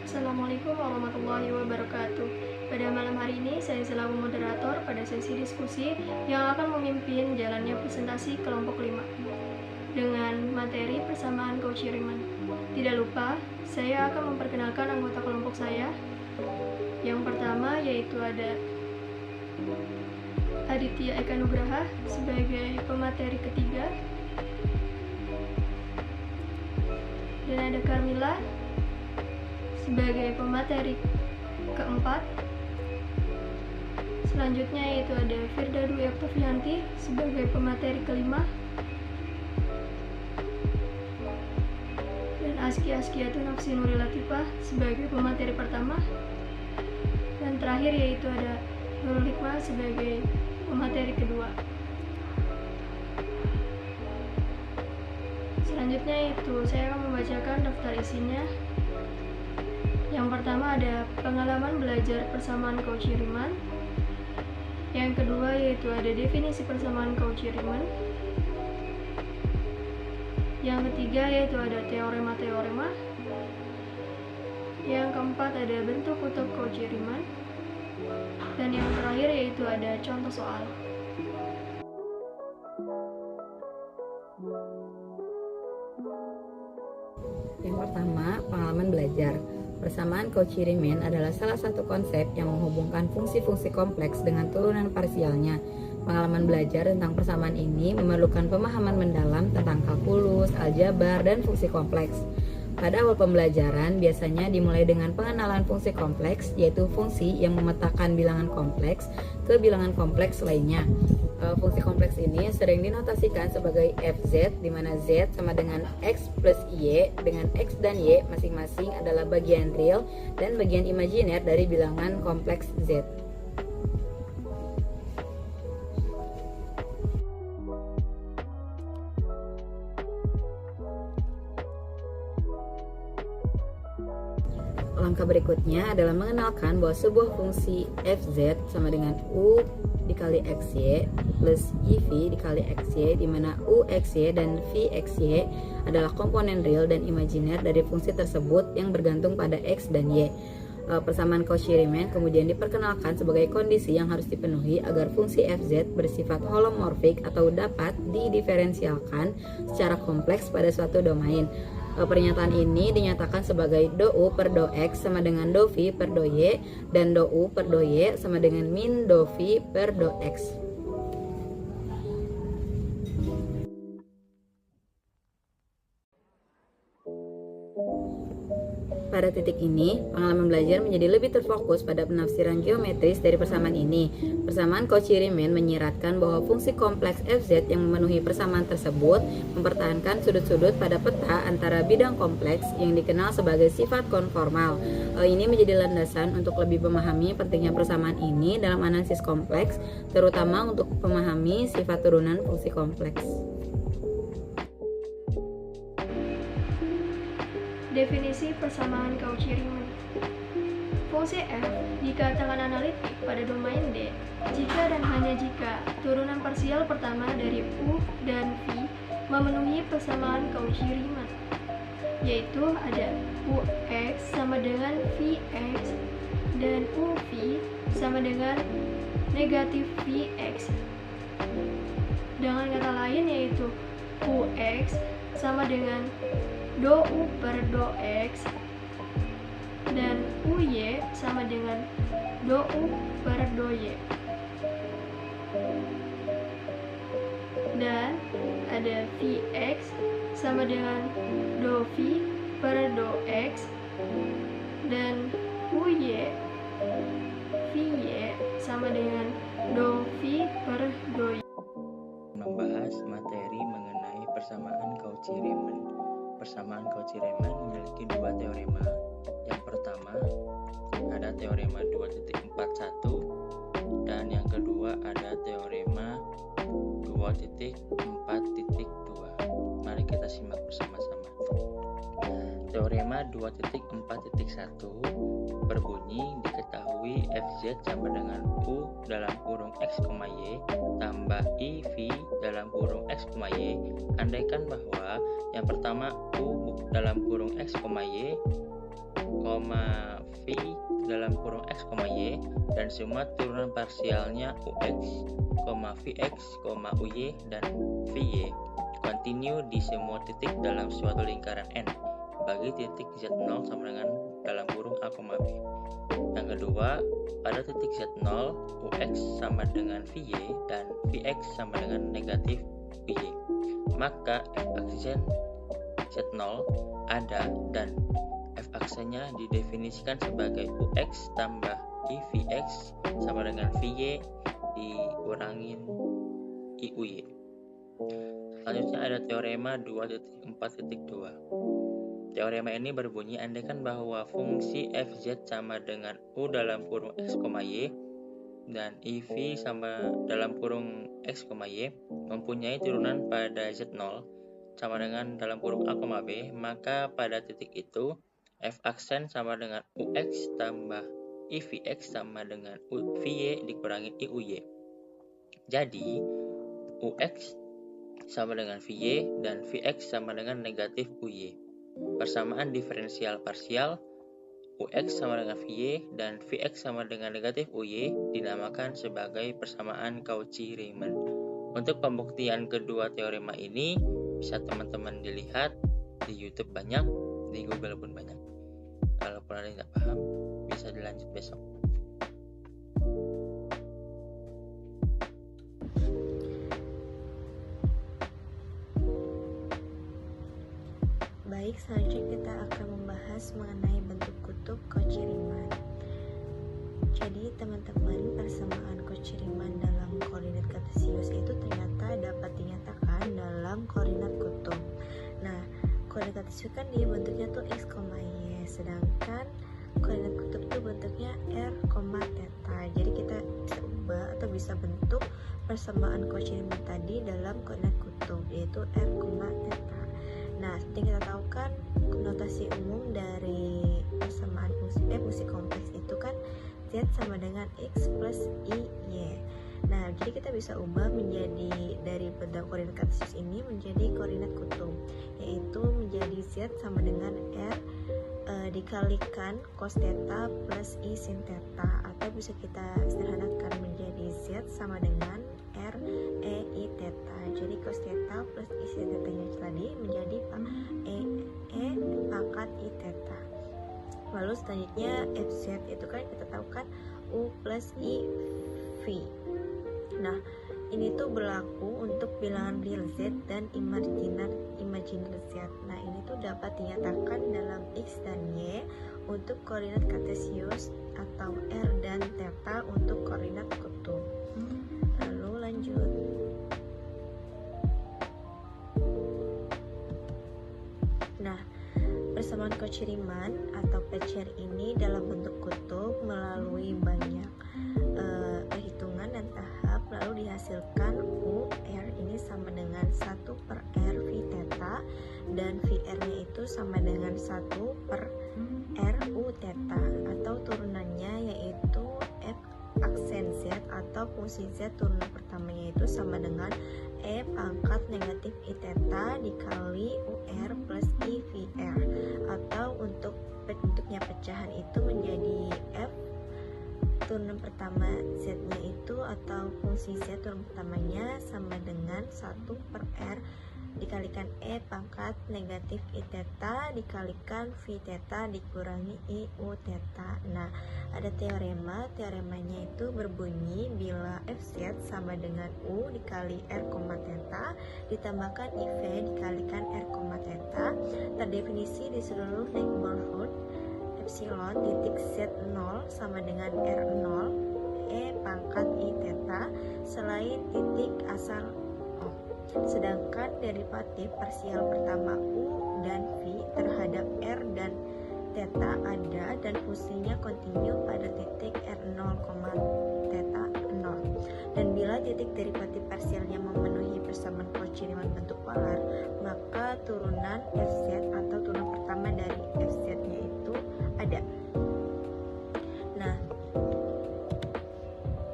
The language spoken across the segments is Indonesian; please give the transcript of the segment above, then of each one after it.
Assalamualaikum warahmatullahi wabarakatuh. Pada malam hari ini, saya selaku moderator pada sesi diskusi yang akan memimpin jalannya presentasi kelompok 5 dengan materi persamaan Cauchy Riemann. Tidak lupa, saya akan memperkenalkan anggota kelompok saya. Yang pertama yaitu ada Aditya Eka Nugraha sebagai pemateri ketiga, dan ada Carmila sebagai pemateri keempat. Selanjutnya yaitu ada Firda Dwi Oktavianti sebagai pemateri kelima, dan Aski Askiatu Nafsi Nuri Latifah sebagai pemateri pertama, dan terakhir yaitu ada Nurul Hikmah sebagai pemateri kedua. Selanjutnya itu saya akan membacakan daftar isinya. Yang pertama ada pengalaman belajar persamaan Cauchy Riemann. Yang kedua yaitu ada definisi persamaan Cauchy Riemann. Yang ketiga yaitu ada teorema-teorema. Yang keempat ada bentuk kutub Cauchy Riemann. Dan yang terakhir yaitu ada contoh soal. Yang pertama, pengalaman belajar. Persamaan Cauchy Riemann adalah salah satu konsep yang menghubungkan fungsi-fungsi kompleks dengan turunan parsialnya. Pengalaman belajar tentang persamaan ini memerlukan pemahaman mendalam tentang kalkulus, aljabar, dan fungsi kompleks. Pada awal pembelajaran, biasanya dimulai dengan pengenalan fungsi kompleks, yaitu fungsi yang memetakan bilangan kompleks ke bilangan kompleks lainnya. Fungsi kompleks ini sering dinotasikan sebagai fz, di mana z sama dengan x plus y, dengan x dan y masing-masing adalah bagian real dan bagian imajiner dari bilangan kompleks z. Langkah berikutnya adalah mengenalkan bahwa sebuah fungsi fz sama dengan u dikali xy plus iv dikali xy, di mana u xy dan v xy adalah komponen real dan imajiner dari fungsi tersebut yang bergantung pada x dan y. Persamaan Cauchy Riemann kemudian diperkenalkan sebagai kondisi yang harus dipenuhi agar fungsi fz bersifat holomorfik atau dapat didiferensialkan secara kompleks pada suatu domain. Pernyataan ini dinyatakan sebagai do u per do x sama dengan do v per do y, dan do u per do y sama dengan min do v per do x. Pada titik ini, pengalaman belajar menjadi lebih terfokus pada penafsiran geometris dari persamaan ini. Persamaan Cauchy Riemann menyiratkan bahwa fungsi kompleks fz yang memenuhi persamaan tersebut mempertahankan sudut-sudut pada peta antara bidang kompleks yang dikenal sebagai sifat konformal. Ini menjadi landasan untuk lebih memahami pentingnya persamaan ini dalam analisis kompleks, terutama untuk memahami sifat turunan fungsi kompleks. Definisi persamaan Cauchy Riemann. Fungsi f dikatakan analitik pada domain D jika dan hanya jika turunan parsial pertama dari u dan v memenuhi persamaan Cauchy Riemann, yaitu ada ux sama dengan vx dan uv sama dengan negatif vx. Dengan kata lain yaitu ux sama dengan do u per do x dan uy sama dengan do u per do y. Dan ada vx sama dengan do v per do x dan uy vy sama dengan do v per do y. Membahas materi mengenai persamaan Cauchy Riemann. Persamaan Cauchy Riemann memiliki dua teorema. Yang pertama ada teorema 2.41 dan yang kedua ada teorema 2.4.2. Mari kita simak bersama-sama. Teorema 2.4.1 berbunyi diketahui fz sama dengan u dalam kurung x, y tambah iv dalam kurung x, y. Andaikan bahwa yang pertama u dalam kurung x, y, v dalam kurung x, y dan semua turunan parsialnya ux, vx, uy dan vy continue di semua titik dalam suatu lingkaran N bagi titik z0 sama dengan dalam kurung a, b. Yang kedua, pada titik z0 ux sama dengan vy dan vx sama dengan negatif uy, maka f aksen z0 ada dan f aksennya didefinisikan sebagai ux tambah ivx sama dengan vy dikurangin iuy. Selanjutnya ada teorema 2.4.2. Teorema ini berbunyi andaikan bahwa fungsi fz sama dengan u dalam kurung x, y dan iv sama dalam kurung x, y mempunyai turunan pada z0 sama dengan dalam kurung a, b, maka pada titik itu f aksen sama dengan ux tambah ivx sama dengan vy dikurangi iuy. Jadi ux sama dengan vy dan vx sama dengan negatif uy. Persamaan diferensial parsial ux sama dengan vy dan vx sama dengan negatif uy dinamakan sebagai persamaan Cauchy-Riemann. Untuk pembuktian kedua teorema ini bisa teman-teman dilihat di YouTube banyak, di Google pun banyak. Kalaupun ada yang tidak paham, bisa dilanjut besok. Baik, selanjutnya kita akan membahas mengenai bentuk kutub Cauchy-Riemann. Jadi teman-teman, persamaan Cauchy-Riemann dalam koordinat kartesius itu ternyata dapat dinyatakan dalam koordinat kutub. Nah, koordinat kartesius kan dia bentuknya tuh x, y, sedangkan koordinat kutub itu bentuknya r, theta. Jadi kita bisa ubah atau bisa bentuk persamaan Cauchy-Riemann tadi dalam koordinat kutub, yaitu r, theta. Nah, seperti kita tahu kan notasi umum dari persamaan fungsi kompleks itu kan z sama dengan x plus iy. Nah, jadi kita bisa ubah menjadi dari bentuk koordinat kartesius ini menjadi koordinat kutub, yaitu menjadi z sama dengan r dikalikan cos theta plus i sin theta, atau bisa kita sederhanakan menjadi z sama dengan r i theta. Jadi cos theta plus i sin theta nya tadi menjadi e pangkat i theta. Lalu selanjutnya fz itu kan kita tahu kan u plus i v. Nah, ini tuh berlaku untuk bilangan real z dan imajiner z. Nah, ini tuh dapat dinyatakan dalam x dan y untuk koordinat kartesius atau r dan theta untuk koordinat kutub. Lalu lanjut. Nah, persamaan Cauchy-Riemann atau PCR ini dalam bentuk kutub melalui banyak perhitungan dan tahap, lalu dihasilkan u r ini sama dengan 1 per r v theta dan vr nya itu sama dengan 1 per r u theta, atau turunannya yaitu f aksen z atau fungsi z turunan pertamanya itu sama dengan e pangkat negatif i theta dikali ur plus i vr, atau untuk bentuknya pecahan itu menjadi f turunan pertama z nya itu atau fungsi z turunan pertamanya sama dengan 1 per r dikalikan e pangkat negatif i theta dikalikan v theta dikurangi i u theta. Nah, ada teoremanya itu berbunyi bila fz sama dengan u dikali r, theta ditambahkan iv dikalikan r, theta terdefinisi di seluruh neighborhood epsilon titik z0 sama dengan r0 e pangkat i theta selain titik asal o. Sedangkan derivatif parsial pertama u dan v terhadap r dan theta ada dan fungsinya kontinu pada titik r0, theta 0. Dan bila titik derivatif parsialnya memenuhi persamaan Cauchy-Riemann bentuk polar, maka turunan fz atau turunan pertama dari fz-nya itu ada. Nah,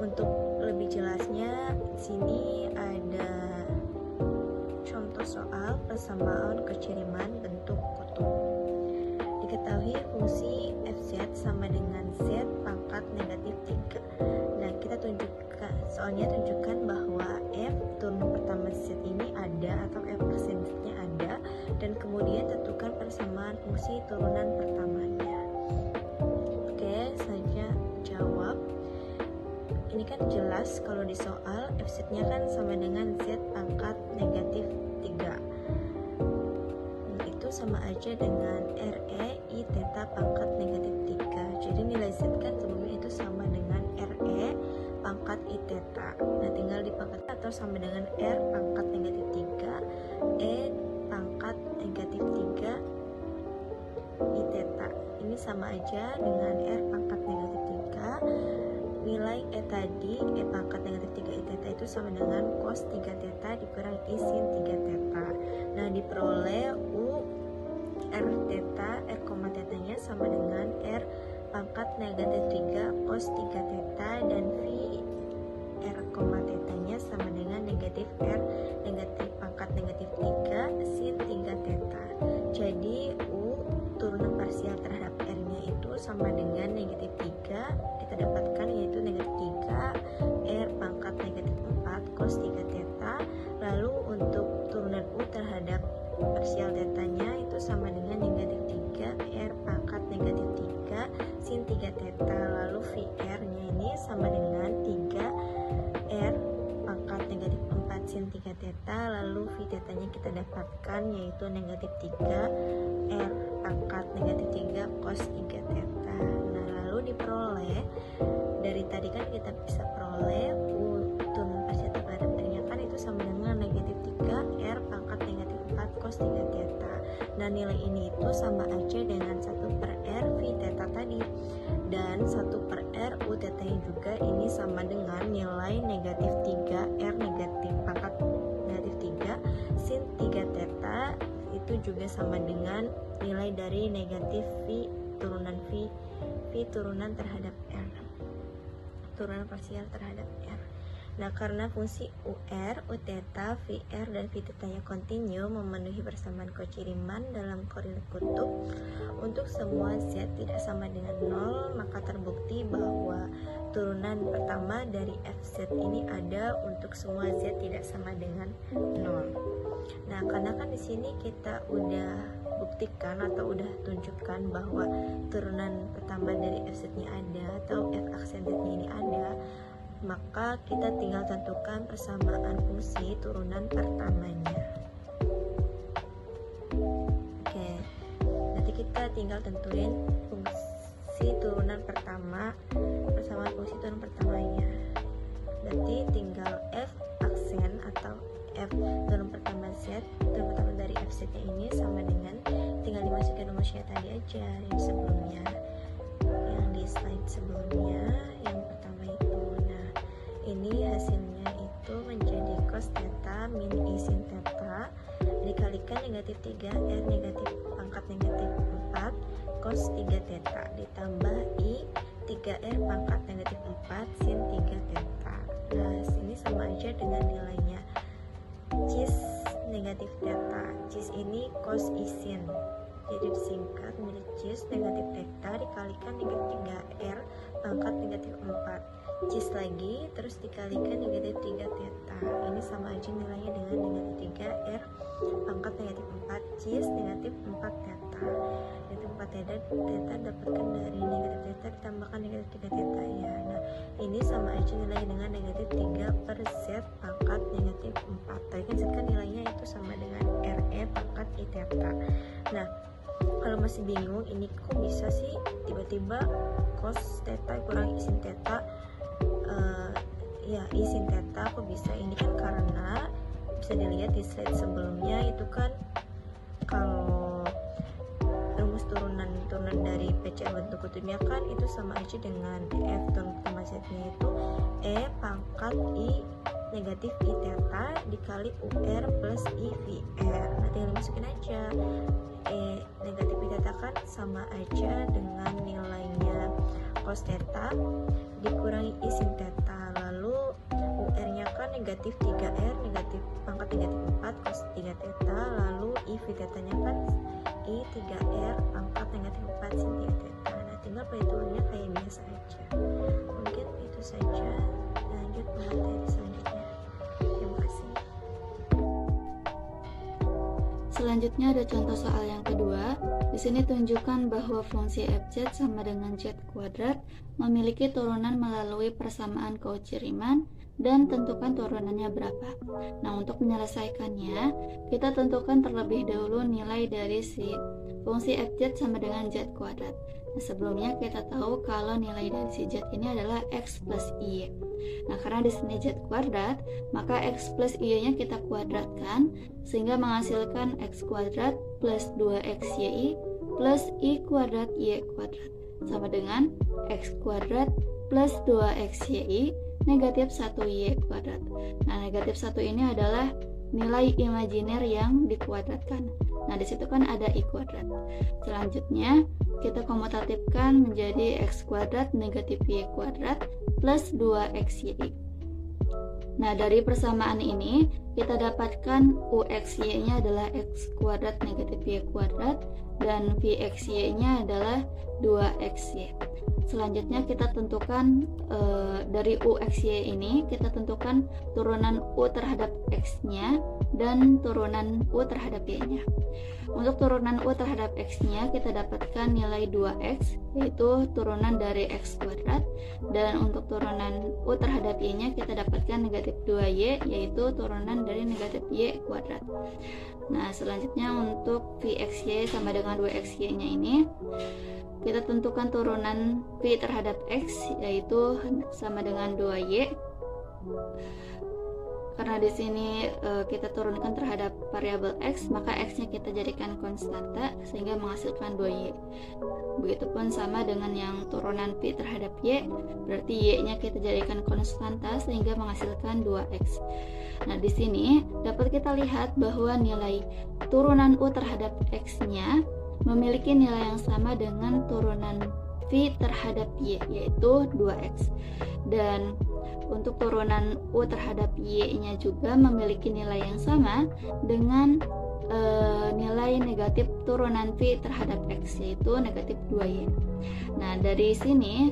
untuk lebih jelasnya sini ada contoh soal persamaan Cauchy-Riemann bentuk kutub. Diketahui fungsi f misalnya tunjukkan bahwa f turunan pertama Z ini ada atau f aksen Z-nya ada, dan kemudian tentukan persamaan fungsi turunan pertamanya. Oke, saja jawab. Ini kan jelas kalau di soal f(z)-nya kan sama dengan Z pangkat negatif 3. Itu sama aja dengan RE I theta pangkat negatif 3. Jadi nilai Z kan sebelumnya itu sama dengan RE pangkat I theta. Nah, tinggal dipangkat atau sama dengan R pangkat negatif 3 E pangkat negatif 3 I theta. Ini sama aja dengan R pangkat negatif 3. Nilai E tadi, E pangkat negatif 3 I theta itu sama dengan cos 3 theta dikurang I sin 3 theta. Nah, diperoleh U R theta, R, theta-nya sama dengan R pangkat negatif 3 cos 3 theta, dan V R, theta-nya sama dengan negatif R negatif pangkat negatif 3 sin 3 theta. Jadi U turunan parsial terhadap R-nya itu sama dengan negatif 3 kita dapatkan, yaitu negatif 3 R pangkat negatif 4 cos 3 theta. Lalu untuk turunan U terhadap parsial theta-nya itu sama dengan negatif 3 R pangkat negatif 3 sin 3 theta. Lalu VR-nya ini sama dengan 3 R pangkat negatif 4 sin 3 theta. Lalu V theta-nya kita dapatkan, yaitu negatif 3 R pangkat negatif 3 cos 3 theta. Nah, lalu diperoleh dari tadi kan kita bisa peroleh U turunan parsial terhadap R-nya kan itu sama dengan negatif 3 R pangkat negatif 4 cos 3 theta. Nah, nilai ini itu sama aja dengan 1/R V theta tadi, dan 1/R U theta-nya juga ini sama dengan nilai negatif 3 R negatif pangkat negatif 3 sin 3 theta. Itu juga sama dengan nilai dari negatif V turunan terhadap R, turunan parsial terhadap R. Nah, karena fungsi UR, U theta, VR, dan V theta-nya kontinu memenuhi persamaan Cauchy-Riemann dalam koordinat kutub untuk semua Z tidak sama dengan 0, maka terbukti bahwa turunan pertama dari FZ ini ada untuk semua Z tidak sama dengan 0. Nah, karena kan di sini kita udah buktikan atau udah tunjukkan bahwa turunan pertama dari FZ-nya ada atau F aksen Z-nya ini ada, maka kita tinggal tentukan persamaan fungsi turunan pertamanya. Oke, nanti kita tinggal tentuin fungsi turunan pertama, persamaan fungsi turunan pertamanya. Berarti tinggal F aksen atau F turunan pertama Z, turunan pertama dari FZ-nya ini sama dengan, tinggal dimasukkan rumusnya tadi aja yang sebelumnya, yang di slide sebelumnya, yang pertama itu. Nah, ini hasilnya itu menjadi cos theta min I sin theta dikalikan negatif 3 R negatif pangkat negatif 4 cos 3 theta ditambah I 3R pangkat negatif 4 sin 3 theta. Nah, ini sama aja dengan nilainya cis negatif theta. Cis ini cos I sin, jadi disingkat menjadi cis negatif theta dikalikan negatif 3R pangkat negatif 4 cis lagi terus dikalikan negatif 3 theta. Ini sama aja nilainya dengan negatif 3R pangkat negatif 4 cis negatif 4 theta. Negatif 4 theta dapatkan dari negatif theta ditambahkan negatif 3 theta ya. Nah, ini sama aja nilai dengan negatif 3/Z pangkat negatif 4. Tadi kan Z kan nilainya itu sama dengan RE pangkat I theta. Nah, kalau masih bingung ini kok bisa sih tiba-tiba cos theta kurang I sin theta, ya I sin theta kok bisa? Ini kan karena bisa dilihat di slide sebelumnya itu kan kalau rumus turunan dari PCR bentuk kutubnya kan itu sama aja dengan F turunan pertama Z-nya itu E pangkat I negatif I theta dikali UR plus I VR. Nah, tinggal dimasukin aja E negatif I theta kan sama aja dengan nilainya cos theta dikurangi I sin theta. Lalu UR-nya kan negatif 3R negatif pangkat negatif 4 cos 3 theta. Lalu I V theta-nya kan I 3R pangkat negatif 4 sin 3 theta. Nah, tinggal perhitungannya kayak biasa aja. Mungkin itu saja. Lanjut materi selanjutnya ada contoh soal yang kedua. Di sini tunjukkan bahwa fungsi fz sama dengan z kuadrat memiliki turunan melalui persamaan Cauchy-Riemann dan tentukan turunannya berapa. Nah, untuk menyelesaikannya, kita tentukan terlebih dahulu nilai dari si fungsi fz sama dengan z kuadrat. Nah, sebelumnya kita tahu kalau nilai dari si z ini adalah x plus y. Nah, karena di sini z kuadrat, maka x plus y-nya kita kuadratkan sehingga menghasilkan x kuadrat plus 2xy plus y kuadrat y kuadrat sama dengan x kuadrat plus 2xy negatif 1y kuadrat. Nah, negatif 1 ini adalah nilai imajiner yang dikuadratkan. Nah, di situ kan ada y kuadrat. Selanjutnya, kita komutatifkan menjadi x kuadrat negatif y kuadrat plus 2xy. Nah, dari persamaan ini kita dapatkan uxy-nya adalah x kuadrat negatif y kuadrat dan vxy-nya adalah 2xy. Selanjutnya kita tentukan dari uxy ini kita tentukan turunan u terhadap x-nya dan turunan u terhadap y-nya. Untuk turunan u terhadap x-nya kita dapatkan nilai 2x, yaitu turunan dari x kuadrat, dan untuk turunan u terhadap y-nya kita dapatkan negatif 2y, yaitu turunan dari negatif y kuadrat. Nah, selanjutnya untuk vxy sama dengan 2xy-nya ini kita tentukan turunan v terhadap x, yaitu sama dengan 2y. Karena di sini kita turunkan terhadap variabel x, maka x-nya kita jadikan konstanta sehingga menghasilkan 2y. Begitupun sama dengan yang turunan v terhadap y, berarti y-nya kita jadikan konstanta sehingga menghasilkan 2x. Nah, di sini dapat kita lihat bahwa nilai turunan u terhadap x-nya memiliki nilai yang sama dengan turunan v terhadap y, yaitu 2x. Dan untuk turunan u terhadap y-nya juga memiliki nilai yang sama dengan nilai negatif turunan v terhadap x, yaitu negatif 2y. Nah, dari sini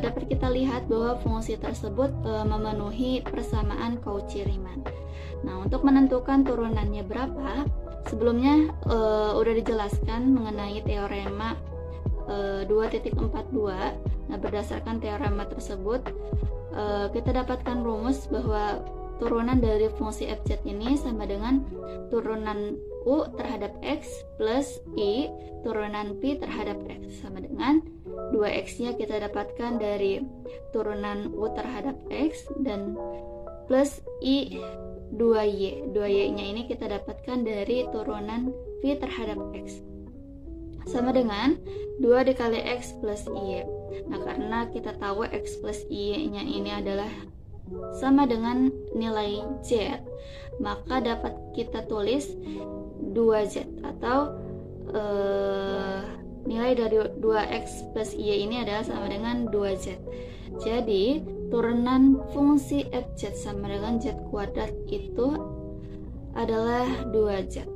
dapat kita lihat bahwa fungsi tersebut memenuhi persamaan Cauchy-Riemann. Nah, untuk menentukan turunannya berapa, sebelumnya udah dijelaskan mengenai teorema 2.42. Nah, berdasarkan teorema tersebut kita dapatkan rumus bahwa turunan dari fungsi fz ini sama dengan turunan u terhadap x plus i turunan p terhadap x sama dengan 2x-nya kita dapatkan dari turunan u terhadap x dan plus i 2y. 2y-nya ini kita dapatkan dari turunan v terhadap x sama dengan 2 dikali x plus y. Nah, karena kita tahu x plus y-nya ini adalah sama dengan nilai z, maka dapat kita tulis 2z atau nilai dari 2x plus y ini adalah sama dengan 2z. Jadi turunan fungsi fz sama dengan z kuadrat itu adalah 2z.